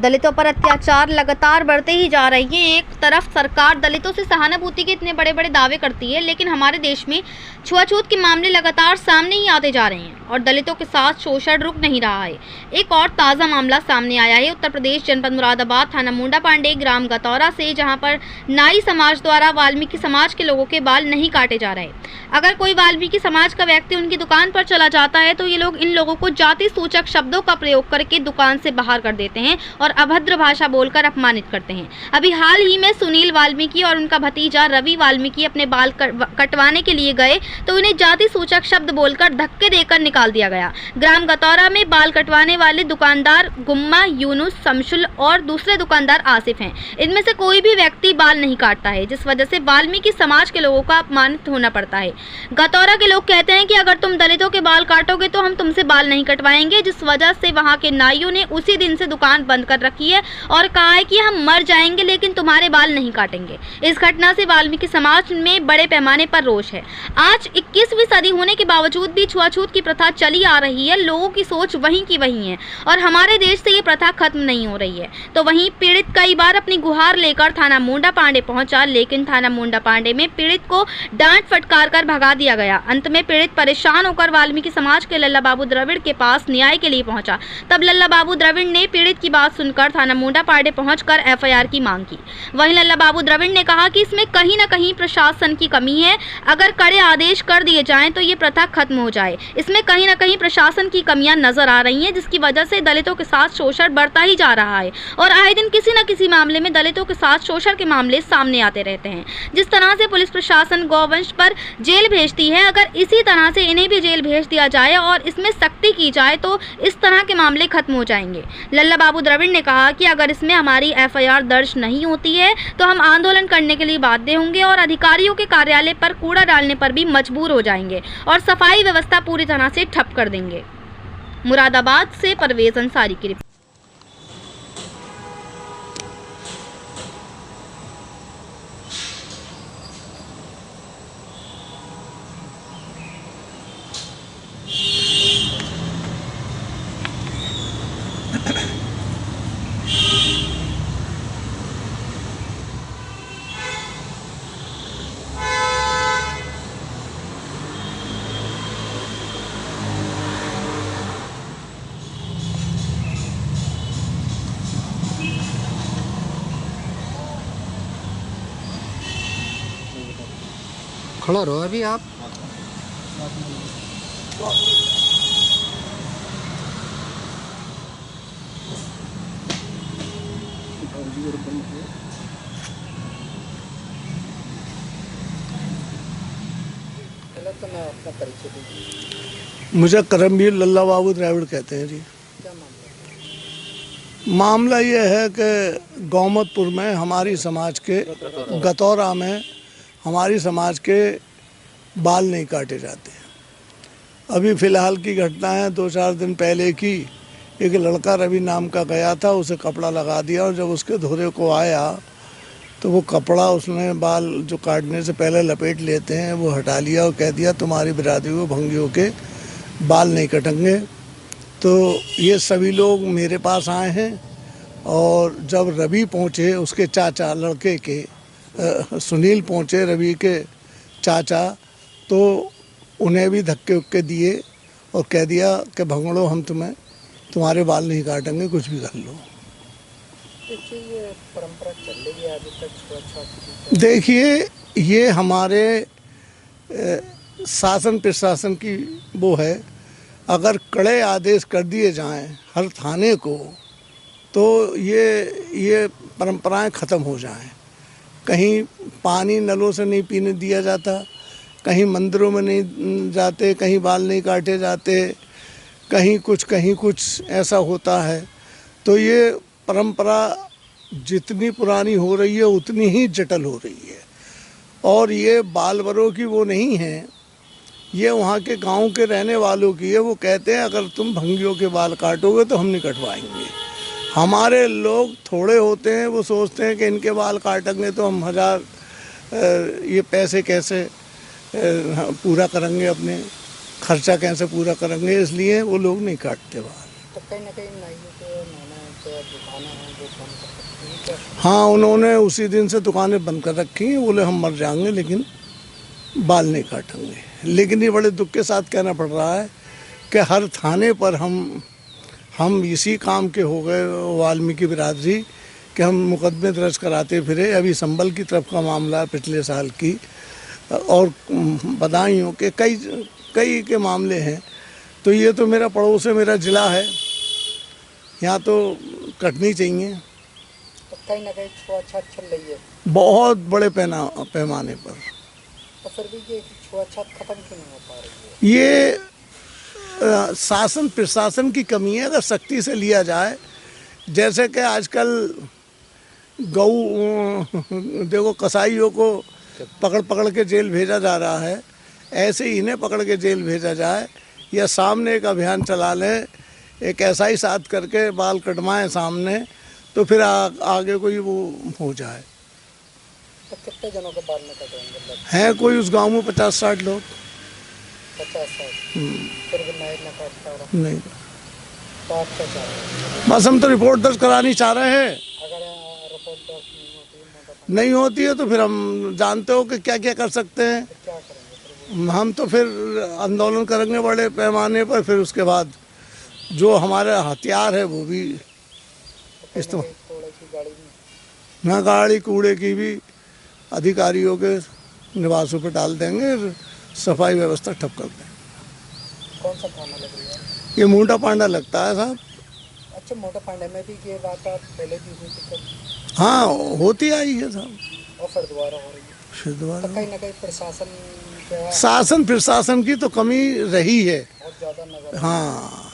दलितों पर अत्याचार लगातार बढ़ते ही जा रहे हैं। एक तरफ सरकार दलितों से सहानुभूति के इतने बड़े बड़े दावे करती है, लेकिन हमारे देश में छुआछूत के मामले लगातार सामने ही आते जा रहे हैं और दलितों के साथ शोषण रुक नहीं रहा है। एक और ताज़ा मामला सामने आया है उत्तर प्रदेश जनपद मुरादाबाद थाना मुंडा पांडे ग्राम गतौरा से, जहां पर नाई समाज द्वारा वाल्मीकि समाज के लोगों के बाल नहीं काटे जा रहे। अगर कोई वाल्मीकि समाज का व्यक्ति उनकी दुकान पर चला जाता है तो ये लोग इन लोगों को जाति सूचक शब्दों का प्रयोग करके दुकान से बाहर कर देते हैं और अभद्र भाषा बोलकर अपमानित करते हैं। अभी हाल ही में सुनील वाल्मीकि और उनका भतीजा रवि वाल्मीकि अपने बाल कटवाने के लिए गए तो उन्हें जाति सूचक शब्द बोलकर धक्के देकर निकाल दिया गया। ग्राम गतौरा में बाल कटवाने वाले दुकानदार गुम्मा, यूनुस, शमशुल और दूसरे दुकानदार आसिफ हैं। इनमें से कोई भी व्यक्ति बाल नहीं काटता है, जिस वजह से वाल्मीकि समाज के लोगों का अपमानित होना पड़ता है। गतौरा के लोग कहते हैं कि अगर तुम दलितों के बाल काटोगे तो हम तुमसे बाल नहीं कटवाएंगे, जिस वजह से वहां के नाइयों ने उसी दिन से दुकान बंद कर रखी है और कहा है कि हम मर जाएंगे लेकिन तुम्हारे बाल नहीं काटेंगे। इस घटना से वाल्मीकि समाज में बड़े पैमाने पर रोष है। आज 21वीं सदी होने के बावजूद भी छुआछूत की प्रथा चली आ रही है। लोगों की सोच वहीं की वहीं है और हमारे देश से ये प्रथा खत्म नहीं हो रही है। तो वहीं पीड़ित कई बार अपनी गुहार लेकर थाना मुंडा पांडे पहुंचा, लेकिन थाना मुंडा पांडे में पीड़ित को डांट फटकार कर भगा दिया गया। अंत में पीड़ित परेशान होकर वाल्मीकि समाज के लल्ला बाबू द्रविड़ के पास न्याय के लिए पहुंचा। तब लल्ला बाबू द्रविड़ ने पीड़ित की बात सुनकर थाना मुंडा पांडे पहुंचकर एफआईआर की मांग की। वहीं लल्ला बाबू द्रविड़ ने कहा कि इसमें कहीं न कहीं प्रशासन की कमी है। अगर कड़े आदेश कर दिए जाएं तो ये प्रथा खत्म हो जाए। इसमें कहीं न कहीं प्रशासन की कमियां नजर आ रही हैं, जिसकी वजह से दलितों के साथ शोषण बढ़ता ही जा रहा है और आए दिन किसी न किसी मामले में दलितों के साथ शोषण के मामले सामने आते रहते हैं। जिस तरह से पुलिस प्रशासन गौवंश पर जेल भेजती है, अगर इसी तरह से इन्हें भी जेल भेज दिया जाए और इसमें सख्ती की जाए तो इस तरह के मामले खत्म हो जाएंगे। लल्ला बाबू द्रविड़ ने कहा कि अगर इसमें हमारी एफआईआर दर्ज नहीं होती है तो हम आंदोलन करने के लिए बाध्य होंगे और अधिकारियों के कार्यालय पर कूड़ा डालने पर भी मजबूर हो जाएंगे और सफाई व्यवस्था पूरी तरह से ठप कर देंगे। मुरादाबाद से परवेज अंसारी की रिपोर्ट। खड़ा रहो अभी आप। मुझे करमवीर लल्ला बाबू द्रविड़ कहते हैं जी। क्या मामला ये है कि गौमतपुर में हमारी समाज के गतौरा में हमारी समाज के बाल नहीं काटे जाते। अभी फ़िलहाल की घटना है 2-4 दिन पहले की। एक लड़का रवि नाम का गया था, उसे कपड़ा लगा दिया और जब उसके धोरे को आया तो वो कपड़ा उसने बाल जो काटने से पहले लपेट लेते हैं वो हटा लिया और कह दिया तुम्हारी बिरादरी को भंगियों के बाल नहीं कटेंगे। तो ये सभी लोग मेरे पास आए हैं और जब रवि पहुँचे, उसके चाचा लड़के के सुनील पहुँचे, रवि के चाचा, तो उन्हें भी धक्के उक्के दिए और कह दिया कि भगड़ो हम तुम्हारे बाल नहीं काटेंगे, कुछ भी कर लो। ये परंपरा चल रही है अभी तक छुआछूत। देखिए, ये हमारे शासन प्रशासन की वो है। अगर कड़े आदेश कर दिए जाएं हर थाने को तो ये परंपराएं ख़त्म हो जाएं। कहीं पानी नलों से नहीं पीने दिया जाता, कहीं मंदिरों में नहीं जाते, कहीं बाल नहीं काटे जाते, कहीं कुछ ऐसा होता है। तो ये परंपरा जितनी पुरानी हो रही है उतनी ही जटिल हो रही है और ये बालवरों की वो नहीं है, ये वहाँ के गांव के रहने वालों की है। वो कहते हैं अगर तुम भंगियों के बाल काटोगे तो हम नहीं कटवाएंगे। हमारे लोग थोड़े होते हैं, वो सोचते हैं कि इनके बाल काटेंगे तो हम ये पैसे कैसे पूरा करेंगे, अपने खर्चा कैसे पूरा करेंगे, इसलिए वो लोग नहीं काटते बाल। तो कहीं ना कहीं नाइयों को या दुकानें हैं वो बंद कर सकती हैं क्या? हाँ, उन्होंने उसी दिन से दुकानें बंद कर रखी हैं। बोले हम मर जाएंगे लेकिन बाल नहीं काटेंगे। लेकिन ये बड़े दुख के साथ कहना पड़ रहा है कि हर थाने पर हम इसी काम के हो गए वाल्मीकि बिरादरी कि हम मुकदमे दर्ज कराते फिरे। अभी संभल की तरफ का मामला है पिछले साल की, और बदायूं के कई के मामले हैं। तो ये तो मेरा पड़ोस है, मेरा ज़िला है, यहाँ तो कटनी चाहिए। तो कहीं ना कहीं छुआछूत चल रही है, बहुत बड़े पैमाने पर। तो फिर भी ये छुआछूत खत्म क्यों नहीं हो पा रही है? ये शासन प्रशासन की कमी है। अगर सख्ती से लिया जाए, जैसे कि आजकल देखो कसाईयों को पकड़ के जेल भेजा जा रहा है, ऐसे ही इन्हें पकड़ के जेल भेजा जाए, या सामने एक अभियान चला लें, एक ऐसा ही साथ करके बाल कटवाएं सामने, तो फिर आगे कोई वो हो जाए। तो कितने जनों के बाल में कटेंगे? हैं कोई उस गांव में 50-60 लोग। 50-60? फिर भी नहीं काट पा रहा। नहीं, तो आप क्या चाह रहे हैं? बस हम तो रिपोर्ट दर्ज करानी चाह रहे हैं। अगर रिपोर्ट दर्ज नहीं होती है तो फिर हम जानते हो कि क्या क्या कर सकते हैं। तो क्या करेंगे? हम तो फिर आंदोलन करेंगे बड़े पैमाने पर। फिर उसके बाद जो हमारे हथियार है वो भी इस्तेमाल, थोड़ी सी गाड़ी में ना गाड़ी कूड़े की भी अधिकारियों के निवासों पर डाल देंगे, सफाई व्यवस्था ठप कर देंगे। कौन सा थाना लग रही है? ये मोटा पांडा लगता है साहब। अच्छा, मोटा पांडे में भी ये बात आप पहले भी हुई थी? हाँ, होती आई है साहब, और फिर दोबारा हो रही है? फिर दोबारा। तो कहीं ना कहीं प्रशासन क्या शासन प्रशासन की तो कमी रही है। बहुत ज़्यादा नजर हाँ,